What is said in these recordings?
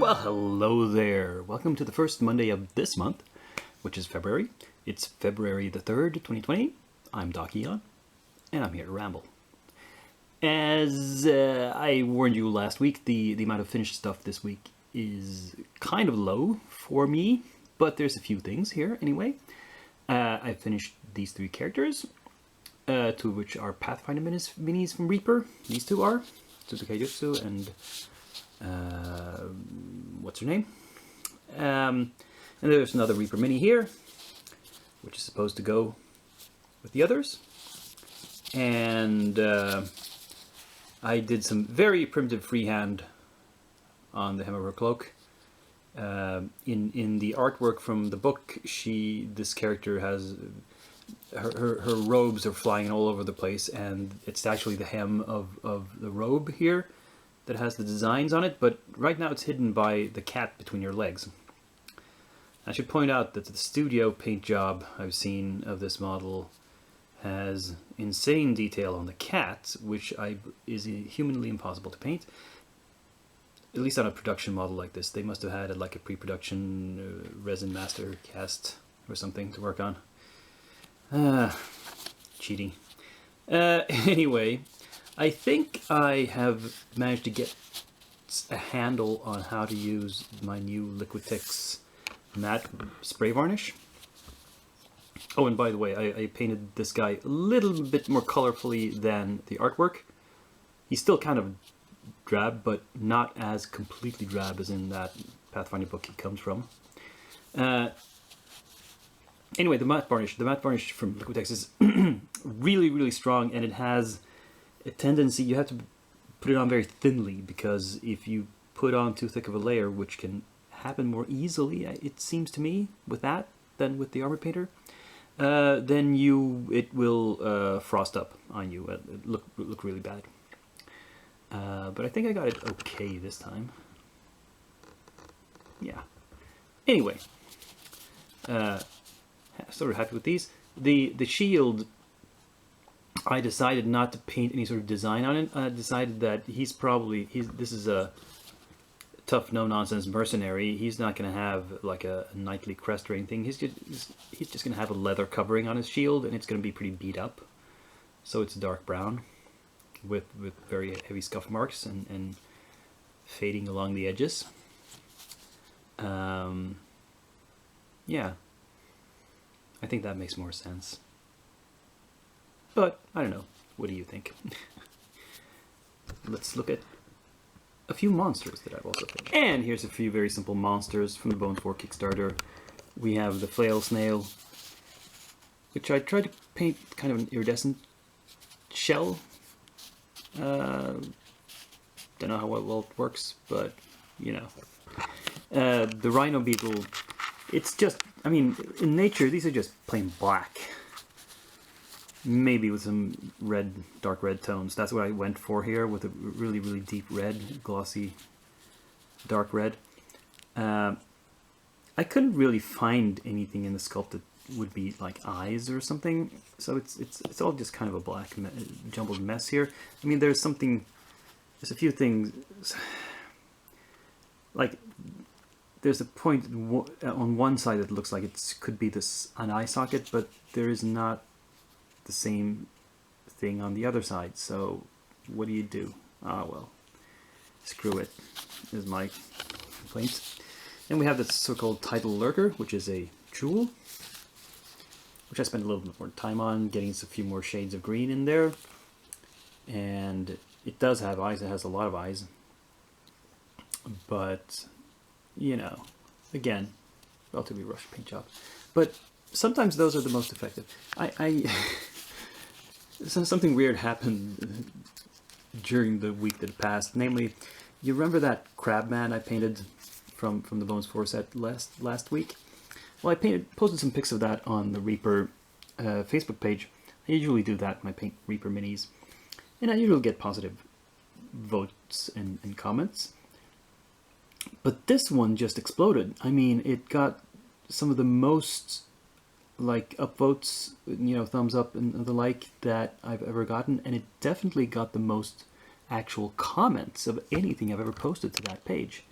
Well, hello there. Welcome to the first Monday of this month, which is February. It's February the 3rd, 2020. I'm Doc Eon, and I'm here to ramble. As I warned you last week, the amount of finished stuff this week is kind of low for me, but there's a few things here anyway. I finished these 3 characters, 2 of which are Pathfinder minis from Reaper. These 2 are Tsuzuka Jutsu and what's her name? And there's another Reaper mini here, which is supposed to go with the others. And I did some very primitive freehand on the hem of her cloak. In the artwork from the book, this character has her robes are flying all over the place, and it's actually the hem of the robe here that has the designs on it, but right now it's hidden by the cat between your legs. I should point out that the studio paint job I've seen of this model has insane detail on the cat, which is humanly impossible to paint. At least on a production model like this. They must have had like a pre-production resin master cast or something to work on. Cheating. Anyway, I think I have managed to get a handle on how to use my new Liquitex matte spray varnish. Oh, and by the way, I painted this guy a little bit more colorfully than the artwork. He's still kind of drab, but not as completely drab as in that Pathfinder book he comes from. Anyway, the matte varnish from Liquitex is really, really strong, and it has a tendency, you have to put it on very thinly, because if you put on too thick of a layer, which can happen more easily, it seems to me, with that than with the armor painter, then it will frost up on you, look really bad. But I think I got it okay this time. Yeah. Anyway, sort of happy with these. The shield, I decided not to paint any sort of design on it. I decided that this is a tough, no-nonsense mercenary. He's not going to have like a knightly crest or anything. He's just going to have a leather covering on his shield, and it's going to be pretty beat up. So it's dark brown with very heavy scuff marks and fading along the edges. Yeah, I think that makes more sense. But, I don't know. What do you think? Let's look at a few monsters that I've also picked. And here's a few very simple monsters from the Bones 4 Kickstarter. We have the Flail Snail, which I tried to paint kind of an iridescent shell. Don't know how well it works, but, you know. The Rhino Beetle, it's just, I mean, in nature, these are just plain black. Maybe with some red, dark red tones. That's what I went for here, with a really, really deep red, glossy, dark red. I couldn't really find anything in the sculpt that would be like eyes or something, so it's all just kind of a black jumbled mess here. I mean, there's a few things, like there's a point on one side that looks like it could be an eye socket, but there is not the same thing on the other side. So what do you do? Ah, well, screw it, is my complaint. And we have this so-called Tidal Lurker, which is a jewel, which I spent a little bit more time on, getting a few more shades of green in there. And it does have eyes, it has a lot of eyes. But, you know, again, relatively rough paint job. But sometimes those are the most effective. Something weird happened during the week that passed. Namely, you remember that Crabman I painted from the Bones 4 set last week? Well, I posted some pics of that on the Reaper Facebook page. I usually do that when I paint Reaper minis, and I usually get positive votes and comments. But this one just exploded. I mean, it got some of the most like upvotes, you know, thumbs up and the like that I've ever gotten, and it definitely got the most actual comments of anything I've ever posted to that page.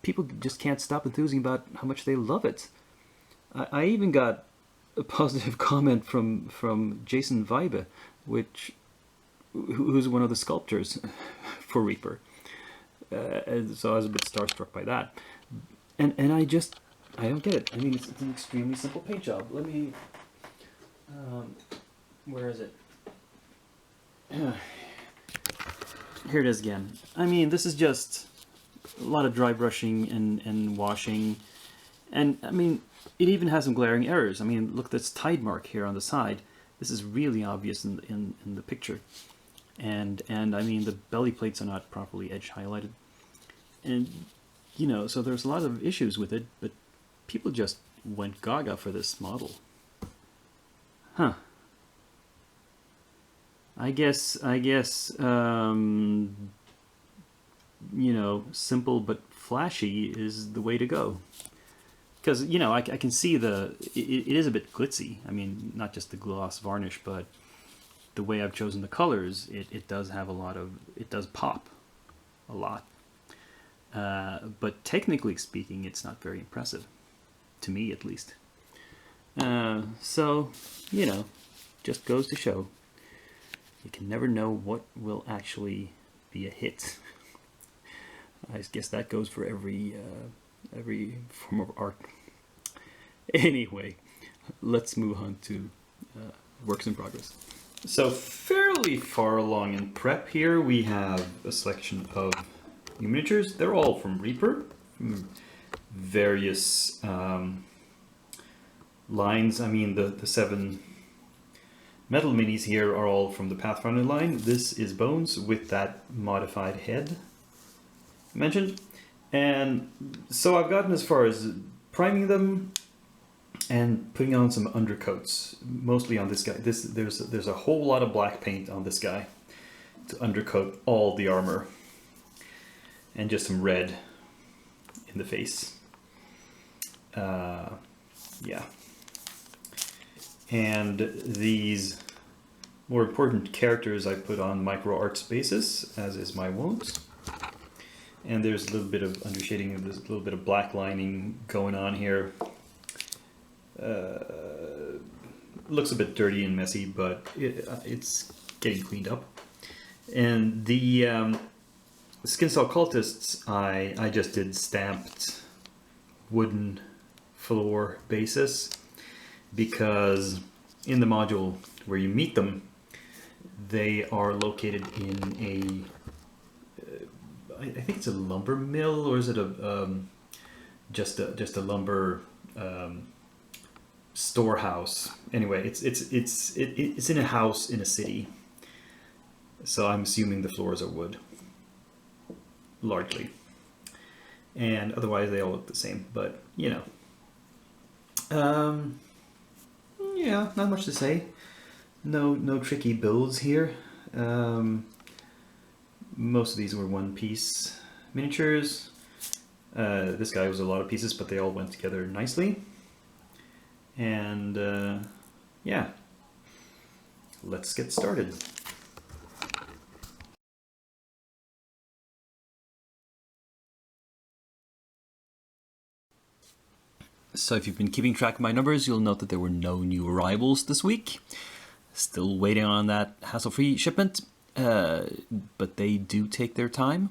people just can't stop enthusing about how much they love it. I even got a positive comment from Jason Weibe, who's one of the sculptors for Reaper. So I was a bit starstruck by that. And I don't get it. I mean, it's an extremely simple paint job. Let me, where is it? Here it is again. I mean, this is just a lot of dry brushing and washing. And I mean, it even has some glaring errors. I mean, look at this tide mark here on the side. This is really obvious in the picture. And I mean, the belly plates are not properly edge highlighted. And, you know, so there's a lot of issues with it, but people just went gaga for this model. Huh. I guess, you know, simple but flashy is the way to go. Because, you know, I can see it is a bit glitzy. I mean, not just the gloss varnish, but the way I've chosen the colors, it does have it does pop a lot. But technically speaking, it's not very impressive. To me, at least. So, you know, just goes to show. You can never know what will actually be a hit. I guess that goes for every form of art. Anyway, let's move on to works in progress. So fairly far along in prep here, we have a selection of new miniatures. They're all from Reaper, from various lines. I mean, the 7 metal minis here are all from the Pathfinder line. This is Bones with that modified head mentioned. And so I've gotten as far as priming them and putting on some undercoats, mostly on this guy. There's a whole lot of black paint on this guy to undercoat all the armor, and just some red in the face. Yeah. And these more important characters I put on micro arts basis, as is my wont. And there's a little bit of undershading, there's a little bit of black lining going on here. Looks a bit dirty and messy, but it's getting cleaned up. And the Skinsaw Cultists, I just did stamped wooden floor basis, because in the module where you meet them, they are located in I think it's a lumber mill, or is it just a lumber storehouse? Anyway, it's in a house in a city, so I'm assuming the floors are wood, largely, and otherwise they all look the same. But you know, yeah, not much to say. No tricky builds here. Most of these were one-piece miniatures. This guy was a lot of pieces, but they all went together nicely. And yeah, let's get started. So if you've been keeping track of my numbers, you'll note that there were no new arrivals this week. Still waiting on that hassle-free shipment. But they do take their time.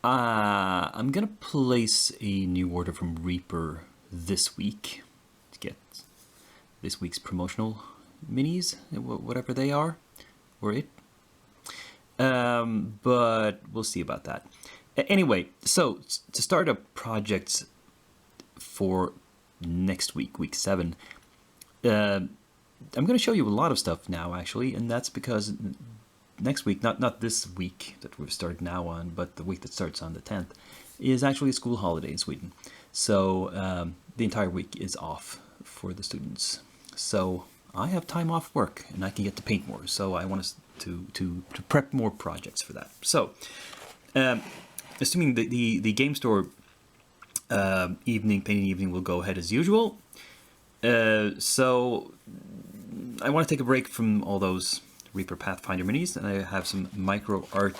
I'm gonna place a new order from Reaper this week to get this week's promotional minis, whatever they are, or it. But we'll see about that. Anyway, so to start up projects for next week, week 7, I'm going to show you a lot of stuff now, actually, and that's because next week, not this week that we've started now on, but the week that starts on the 10th, is actually a school holiday in Sweden. So the entire week is off for the students. So I have time off work and I can get to paint more. So I want us to prep more projects for that. So assuming the game store painting evening will go ahead as usual. So I want to take a break from all those Reaper Pathfinder minis, and I have some micro art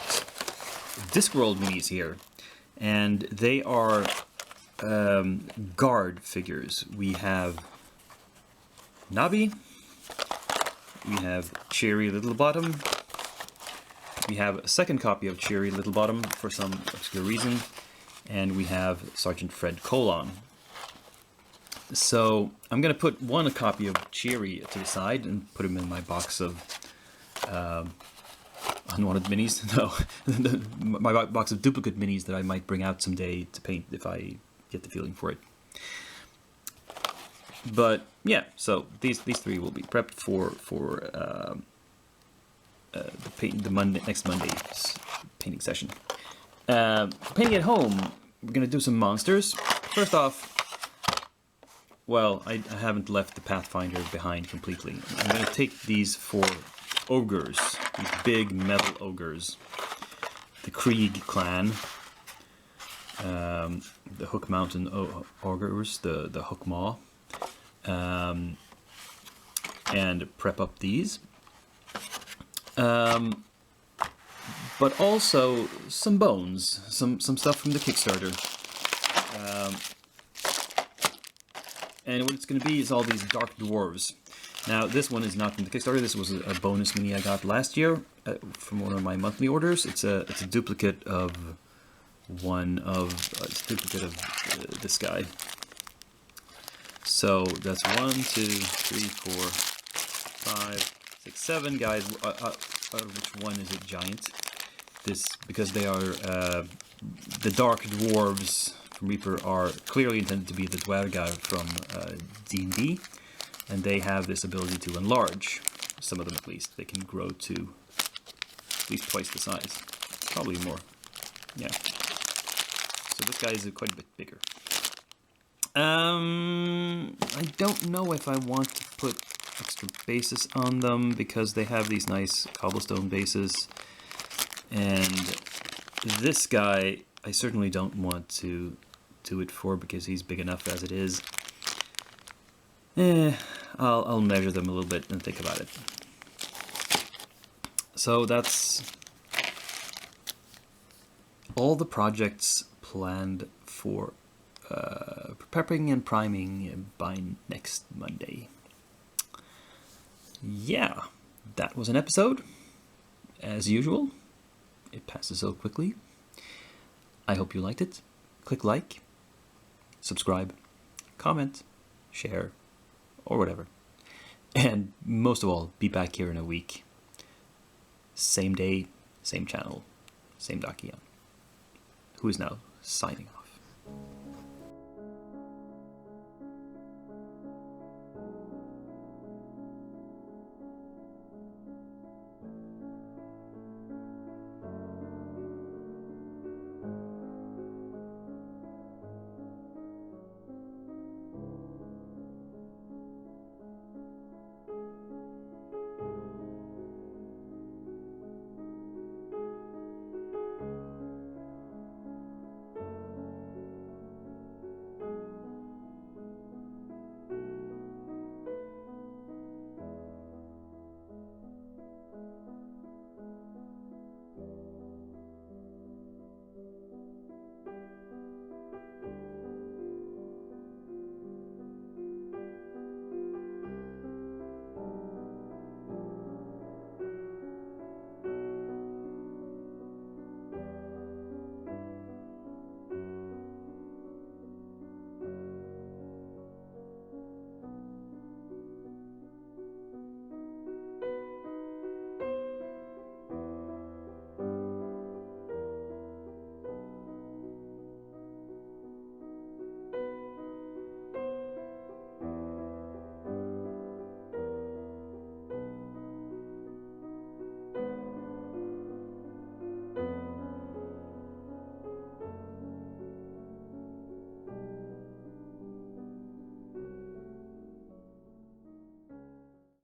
Discworld minis here. and they are guard figures. We have Navi, we have Cheery Littlebottom, we have a second copy of Cheery Littlebottom for some obscure reason, and we have Sergeant Fred Colon. So I'm going to put one copy of Cheery to the side and put him in my box of unwanted minis. No, my box of duplicate minis that I might bring out someday to paint if I get the feeling for it. But yeah, so these three will be prepped for next Monday's painting session. Painting at home, we're gonna do some monsters. First off, well, I haven't left the Pathfinder behind completely. I'm gonna take these 4 ogres, these big metal ogres, the Krieg clan, the Hook Mountain ogres, the Hook Maw, and prep up these. But also some bones, some stuff from the Kickstarter. And what it's going to be is all these dark dwarves. Now, this one is not from the Kickstarter. This was a bonus mini I got last year from one of my monthly orders. It's a duplicate of this guy. So that's 1, 2, 3, 4, 5, 6, 7 guys. Which one is a giant? This, because they are the dark dwarves from Reaper are clearly intended to be the Dwerga from D&D, and they have this ability to enlarge. Some of them, at least, they can grow to at least twice the size, probably more. Yeah. So this guy is quite a bit bigger. I don't know if I want to put extra bases on them because they have these nice cobblestone bases, and this guy I certainly don't want to do it for because he's big enough as it is. I'll measure them a little bit and think about it. So that's all the projects planned for prepping and priming by next Monday. Yeah, that was an episode. As usual, it passes so quickly. I hope you liked it. Click like, subscribe, comment, share, or whatever. And most of all, be back here in a week. Same day, same channel, same Dakian, who is now signing off.